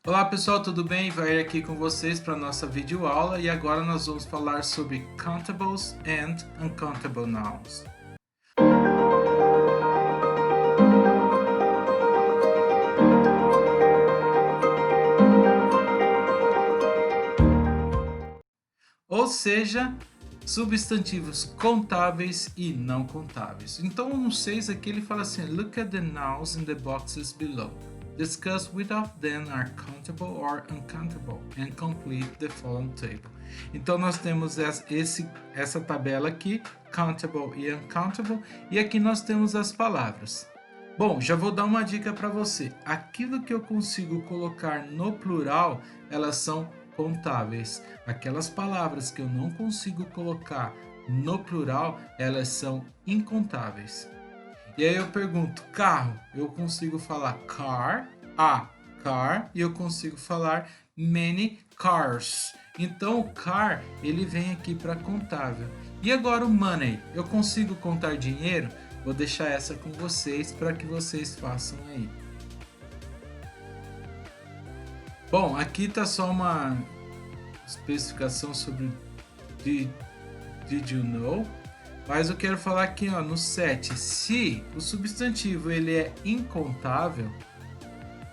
Olá pessoal, tudo bem? Vai aqui com vocês para nossa videoaula e agora nós vamos falar sobre countables and uncountable nouns. Ou seja, substantivos contáveis e não contáveis. Então, no 6 aqui ele fala assim: Look at the nouns in the boxes below. Discuss which of them are countable or uncountable and complete the following table. Então, nós temos essa tabela aqui, countable e uncountable, e aqui nós temos as palavras. Bom, já vou dar uma dica para você. Aquilo que eu consigo colocar no plural, elas são contáveis. Aquelas palavras que eu não consigo colocar no plural, elas são incontáveis. E aí eu pergunto, carro, eu consigo falar car, a car, e eu consigo falar many cars. Então o car, ele vem aqui para contável. E agora o money, eu consigo contar dinheiro? Vou deixar essa com vocês para que vocês façam aí. Bom, aqui tá só uma especificação sobre did you know? Mas eu quero falar aqui, ó, no 7, se o substantivo ele é incontável,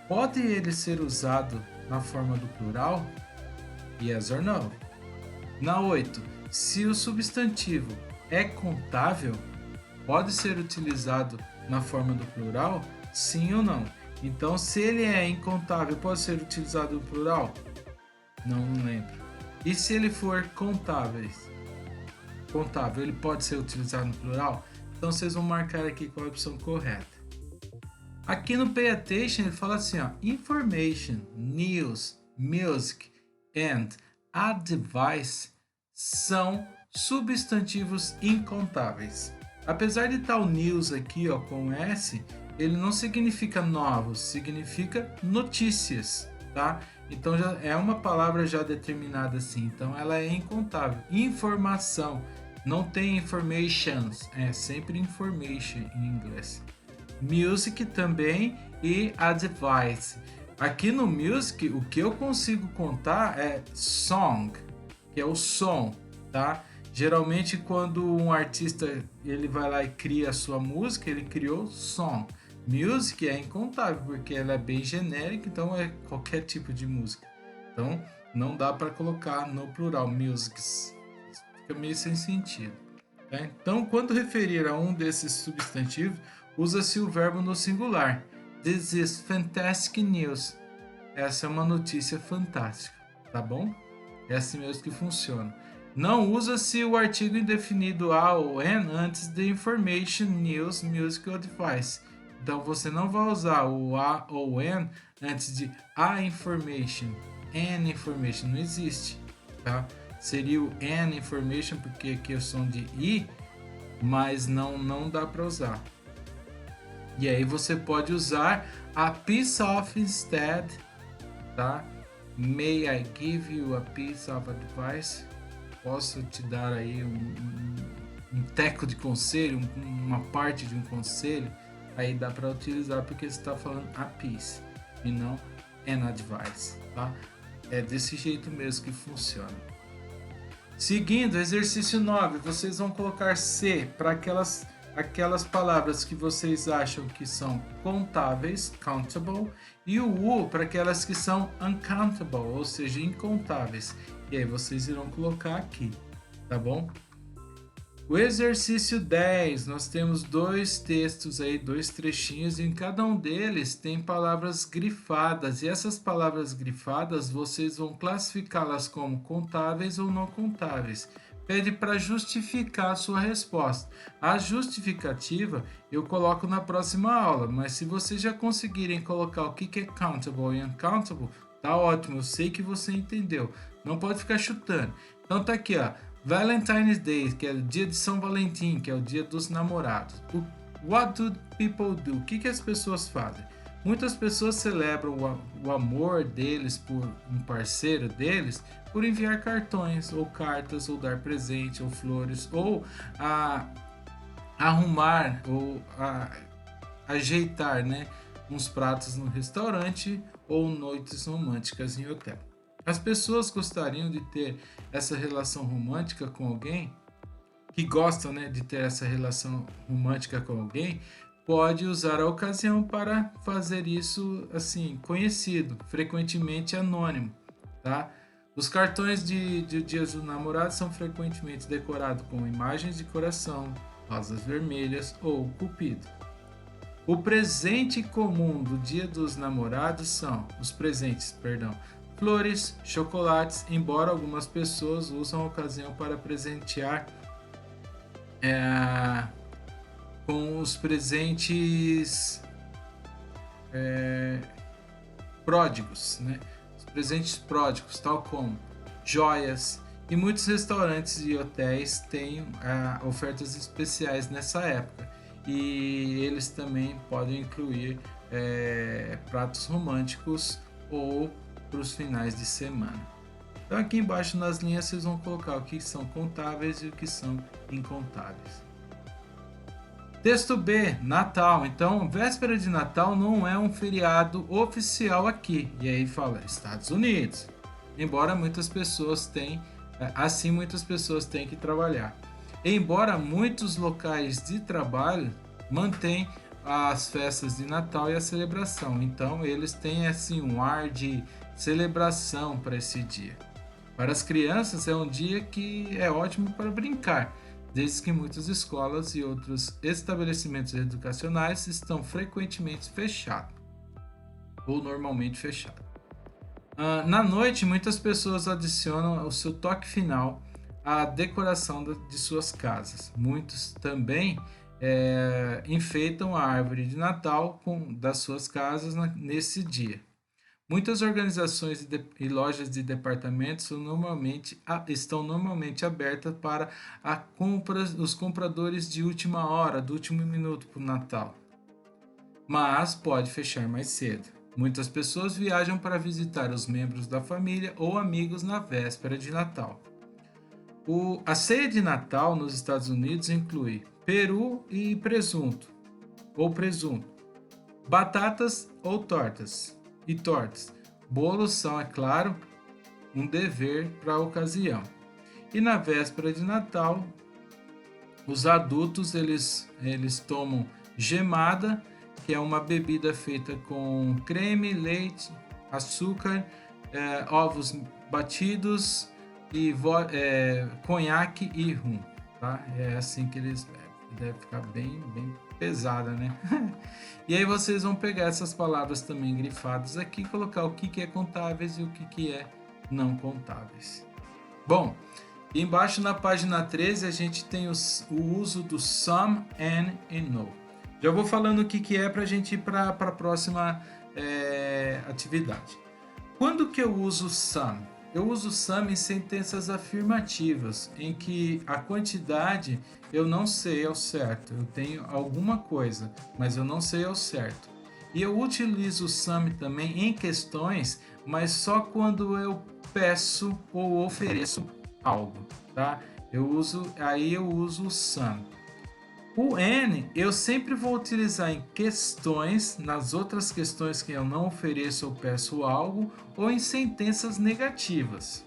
pode ele ser usado na forma do plural? Yes or no? Na 8, se o substantivo é contável, pode ser utilizado na forma do plural? Sim ou não? Então, se ele é incontável, pode ser utilizado no plural? Não lembro. E se ele for contável, ele pode ser utilizado no plural? Então, vocês vão marcar aqui qual é a opção correta. Aqui no Pay Attention, ele fala assim, ó, information, news, music and advice são substantivos incontáveis. Apesar de estar o news aqui, ó, com S, ele não significa novos, significa notícias, tá? Então já é uma palavra já determinada assim, então ela é incontável. Informação, não tem informations, é sempre information em inglês. Music também e advice. Aqui no music, o que eu consigo contar é song, que é o som, tá? Geralmente quando um artista ele vai lá e cria a sua música, ele criou song. Music é incontável porque ela é bem genérica, então é qualquer tipo de música. Então não dá para colocar no plural musics, fica meio sem sentido. Tá? Então quando referir a um desses substantivos, usa-se o verbo no singular. This is fantastic news. Essa é uma notícia fantástica, tá bom? É assim mesmo que funciona. Não usa-se o artigo indefinido a ou an antes de information, news, music ou advice. Então você não vai usar o a ou an antes de a information. An information não existe, tá? Seria o an information porque aqui é o som de i, mas não dá para usar. E aí você pode usar a piece of instead, tá? May I give you a piece of advice? Posso te dar aí um teco de conselho, uma parte de um conselho? Aí dá para utilizar porque você está falando a piece e não an advice, tá? É desse jeito mesmo que funciona. Seguindo, exercício 9, vocês vão colocar C para aquelas palavras que vocês acham que são contáveis, countable, e o U para aquelas que são uncountable, ou seja, incontáveis. E aí vocês irão colocar aqui, tá bom? O exercício 10, nós temos dois textos aí, dois trechinhos, e em cada um deles tem palavras grifadas, e essas palavras grifadas vocês vão classificá-las como contáveis ou não contáveis. Pede para justificar a sua resposta. A justificativa eu coloco na próxima aula, mas se vocês já conseguirem colocar o que é countable e uncountable, tá ótimo, eu sei que você entendeu. Não pode ficar chutando. Então tá aqui, ó. Valentine's Day, que é o dia de São Valentim, que é o dia dos namorados. What do people do? O que as pessoas fazem? Muitas pessoas celebram o amor deles por um parceiro deles por enviar cartões, ou cartas, ou dar presente, ou flores, ou arrumar, ou ajeitar, né, uns pratos no restaurante, ou noites românticas em hotel. As pessoas gostariam de ter essa relação romântica com alguém, que gostam, né, de ter essa relação romântica com alguém, pode usar a ocasião para fazer isso assim conhecido, frequentemente anônimo, tá? Os cartões de Dias dos Namorados são frequentemente decorados com imagens de coração, rosas vermelhas ou cupido. O presente comum do Dia dos Namorados são os presentes, flores, chocolates, embora algumas pessoas usam a ocasião para presentear com os presentes pródigos, né? Os presentes pródigos, tal como joias, e muitos restaurantes e hotéis têm ofertas especiais nessa época, e eles também podem incluir pratos românticos ou para os finais de semana. Então aqui embaixo nas linhas vocês vão colocar o que são contáveis e o que são incontáveis. Texto B, Natal. Então, véspera de Natal não é um feriado oficial aqui. E aí fala Estados Unidos. Embora muitas pessoas tenham, muitas pessoas têm que trabalhar. Embora muitos locais de trabalho mantêm as festas de Natal e a celebração. Então, eles têm assim um ar de celebração para esse dia. Para as crianças é um dia que é ótimo para brincar, desde que muitas escolas e outros estabelecimentos educacionais estão frequentemente fechados, ou normalmente fechados. Na noite, muitas pessoas adicionam o seu toque final à decoração de suas casas. Muitos também enfeitam a árvore de Natal das suas casas nesse dia. Muitas organizações e lojas de departamentos estão normalmente abertas para os compradores de última hora, do último minuto para o Natal. Mas pode fechar mais cedo. Muitas pessoas viajam para visitar os membros da família ou amigos na véspera de Natal. A ceia de Natal nos Estados Unidos inclui peru e presunto, batatas ou tortas. Bolos são, é claro, um dever para a ocasião. E na véspera de Natal, os adultos eles tomam gemada, que é uma bebida feita com creme, leite, açúcar, ovos batidos e conhaque e rum. Tá? É assim que eles bebem. Deve ficar bem pesada, né? E aí vocês vão pegar essas palavras também grifadas aqui e colocar o que é contáveis e o que é não contáveis. Bom, embaixo na página 13 a gente tem o uso do some, and e no. Já vou falando o que é para a gente ir para a próxima atividade. Quando que eu uso some? Eu uso some em sentenças afirmativas, em que a quantidade eu não sei ao certo. Eu tenho alguma coisa, mas eu não sei ao certo. E eu utilizo o some também em questões, mas só quando eu peço ou ofereço algo, tá? Eu uso o some. O and eu sempre vou utilizar em questões, nas outras questões que eu não ofereço ou peço algo, ou em sentenças negativas.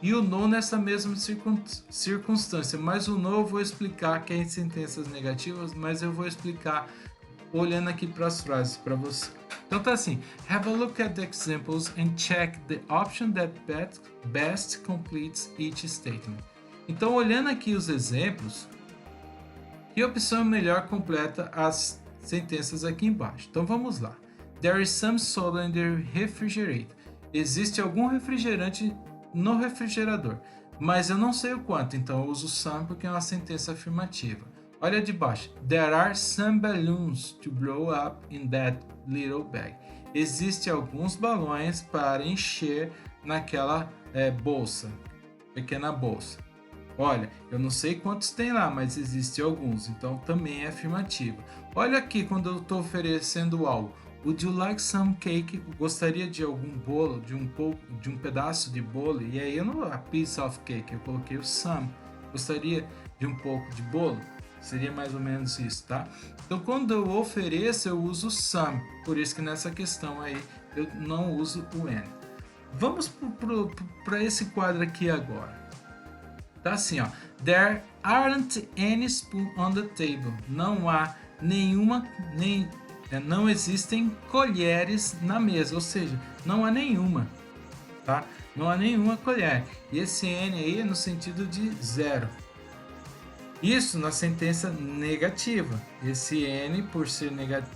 E o no nessa mesma circunstância, mas o no eu vou explicar que é em sentenças negativas, mas eu vou explicar olhando aqui para as frases para você. Então tá assim, have a look at the examples and check the option that best completes each statement. Então olhando aqui os exemplos, que opção melhor completa as sentenças aqui embaixo? Então vamos lá. There is some soda in the refrigerator. Existe algum refrigerante no refrigerador, mas eu não sei o quanto, então eu uso some porque é uma sentença afirmativa. Olha de baixo. There are some balloons to blow up in that little bag. Existem alguns balões para encher naquela bolsa, pequena bolsa. Olha, eu não sei quantos tem lá, mas existem alguns, então também é afirmativa. Olha aqui quando eu estou oferecendo algo. Would you like some cake? Gostaria de algum bolo, de um pedaço de bolo? E aí eu não a piece of cake, eu coloquei o some. Gostaria de um pouco de bolo? Seria mais ou menos isso, tá? Então quando eu ofereço, eu uso some. Por isso que nessa questão aí eu não uso o N. Vamos para esse quadro aqui agora. Tá assim, ó. There aren't any spoons on the table. Não há nenhuma, não existem colheres na mesa, ou seja, não há nenhuma, tá? Não há nenhuma colher. E esse N aí é no sentido de zero. Isso na sentença negativa. Esse N, por ser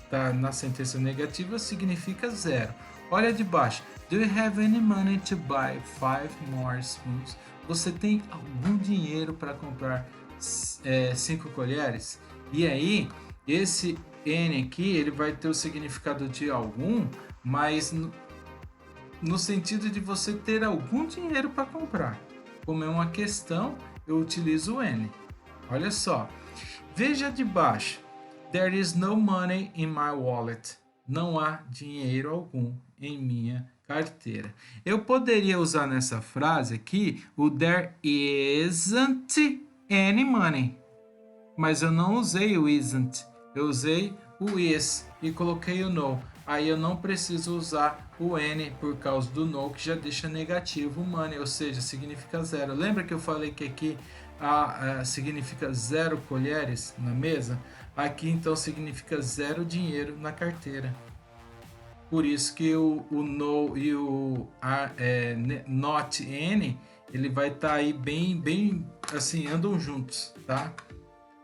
tá na sentença negativa, significa zero. Olha de baixo. Do you have any money to buy 5 more spoons? Você tem algum dinheiro para comprar 5 colheres? E aí, esse N aqui, ele vai ter o significado de algum, mas no sentido de você ter algum dinheiro para comprar. Como é uma questão, eu utilizo o N. Olha só. Veja de baixo. There is no money in my wallet. Não há dinheiro algum em minha carteira. Eu poderia usar nessa frase aqui o there isn't any money. Mas eu não usei o isn't. Eu usei o is e coloquei o no. Aí eu não preciso usar o N por causa do no, que já deixa negativo o money, ou seja, significa zero. Lembra que eu falei que aqui significa 0 colheres na mesa? Aqui então significa 0 dinheiro na carteira. Por isso que o no e o not N, ele vai estar aí bem assim, andam juntos, tá?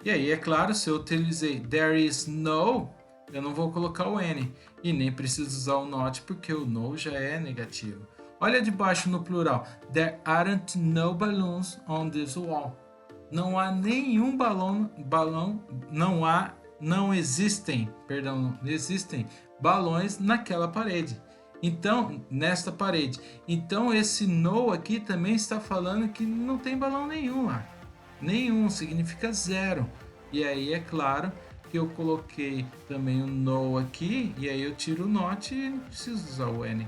E aí, é claro, se eu utilizei there is no, eu não vou colocar o N. E nem preciso usar o not, porque o no já é negativo. Olha de baixo no plural. There aren't no balloons on this wall. Não há nenhum balão, não existem balões naquela parede. Então, nesta parede. Então, esse no aqui também está falando que não tem balão nenhum lá. Nenhum, significa zero. E aí, é claro que eu coloquei também o no aqui, e aí eu tiro o not e não preciso usar o N,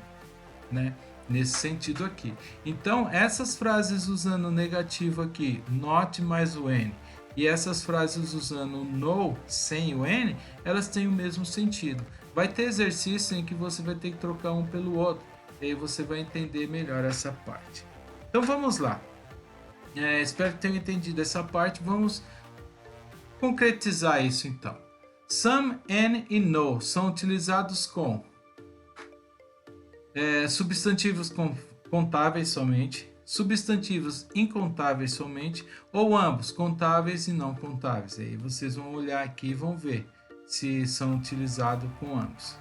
né? Nesse sentido aqui. Então, essas frases usando o negativo aqui, not mais o N, e essas frases usando o no sem o N, elas têm o mesmo sentido. Vai ter exercício em que você vai ter que trocar um pelo outro, e aí você vai entender melhor essa parte. Então, vamos lá. Espero que tenham entendido essa parte. Vamos concretizar isso então. Some, and e no são utilizados com substantivos contáveis somente, substantivos incontáveis somente, ou ambos, contáveis e não contáveis. Aí vocês vão olhar aqui e vão ver se são utilizados com ambos.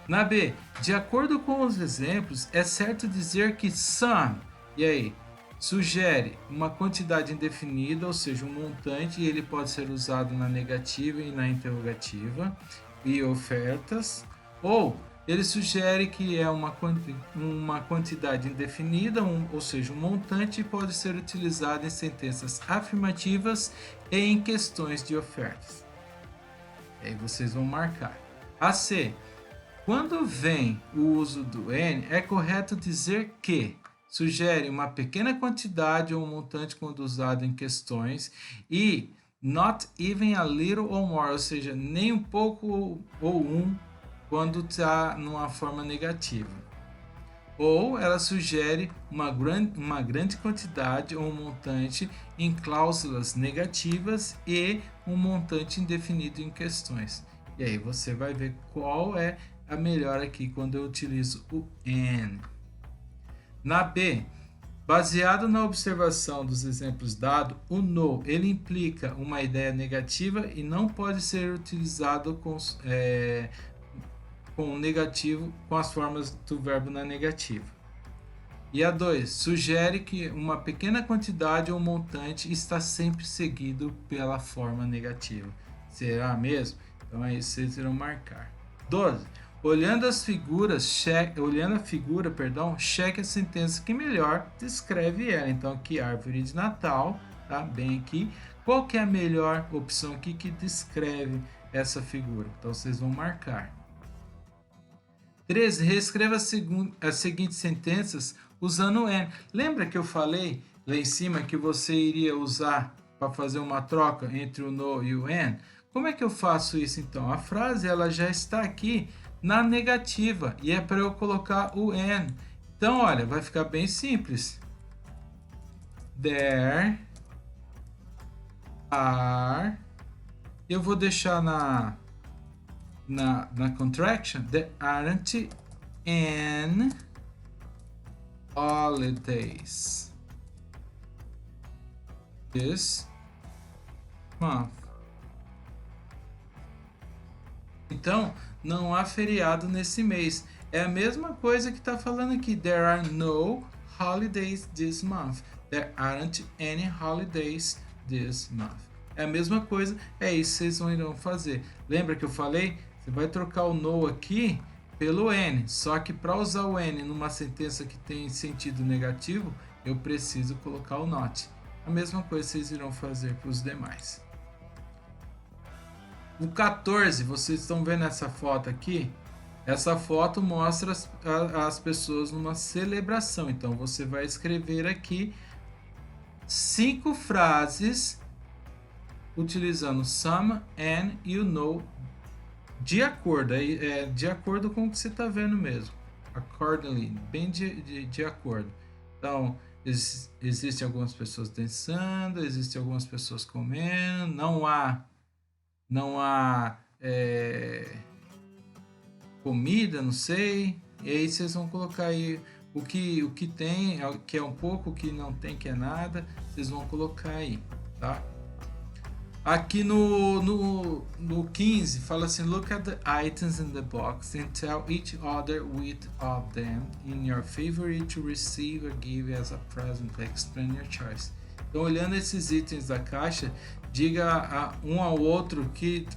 Na B, de acordo com os exemplos, é certo dizer que some, e aí, sugere uma quantidade indefinida, ou seja, um montante, e ele pode ser usado na negativa e na interrogativa, e ofertas, ou ele sugere que é uma quantidade indefinida, ou seja, um montante, e pode ser utilizado em sentenças afirmativas e em questões de ofertas. Aí vocês vão marcar. A C. Quando vem o uso do N, é correto dizer que sugere uma pequena quantidade ou um montante quando usado em questões e not even a little or more, ou seja, nem um pouco ou um quando está numa forma negativa. Ou ela sugere uma grande quantidade ou um montante em cláusulas negativas e um montante indefinido em questões. E aí você vai ver qual é a melhor aqui quando eu utilizo o and. Na B, baseado na observação dos exemplos dados, o no ele implica uma ideia negativa e não pode ser utilizado com negativo, com as formas do verbo na negativa. E a 2, sugere que uma pequena quantidade ou montante está sempre seguido pela forma negativa. Será mesmo? Então aí vocês irão marcar. 12. Olhando a figura, cheque a sentença que melhor descreve ela. Então, aqui, árvore de Natal, tá? Bem aqui. Qual que é a melhor opção aqui que descreve essa figura? Então, vocês vão marcar. 13. Reescreva as seguintes sentenças usando o N. Lembra que eu falei lá em cima que você iria usar para fazer uma troca entre o no e o N? Como é que eu faço isso, então? A frase ela já está aqui na negativa e é para eu colocar o N. Então, olha, vai ficar bem simples. There are, eu vou deixar na contraction, there aren't any holidays this month. Então, não há feriado nesse mês. É a mesma coisa que está falando aqui. There are no holidays this month. There aren't any holidays this month. É a mesma coisa, é isso que vocês irão fazer. Lembra que eu falei? Você vai trocar o no aqui pelo N. Só que para usar o N numa sentença que tem sentido negativo, eu preciso colocar o not. A mesma coisa vocês irão fazer para os demais. O 14, vocês estão vendo essa foto aqui? Essa foto mostra as pessoas numa celebração. Então você vai escrever aqui 5 frases utilizando some, and, you know, de acordo, de acordo com o que você está vendo mesmo. Accordingly, bem de acordo. Então, existem algumas pessoas dançando, existem algumas pessoas comendo, não há comida, não sei. E aí vocês vão colocar aí o que tem, que é um pouco, o que não tem, que é nada. Vocês vão colocar aí, tá? Aqui no 15 fala assim: look at the items in the box and tell each other which of them in your favorite to receive or give as a present. Explain your choice. Então, olhando esses itens da caixa, diga um ao outro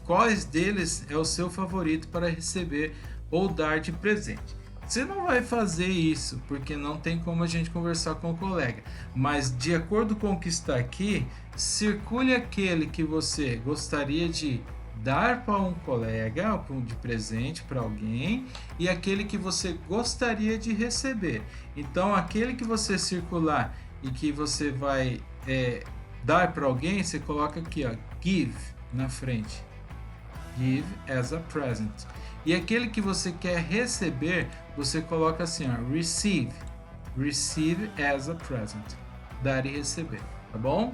quais deles é o seu favorito para receber ou dar de presente. Você não vai fazer isso porque não tem como a gente conversar com o colega, mas de acordo com o que está aqui, circule aquele que você gostaria de dar para um colega, de presente para alguém, e aquele que você gostaria de receber. Então, aquele que você circular e que você vai dar para alguém, você coloca aqui, ó, give na frente. Give as a present. E aquele que você quer receber, você coloca assim, ó, receive. Receive as a present. Dar e receber, tá bom?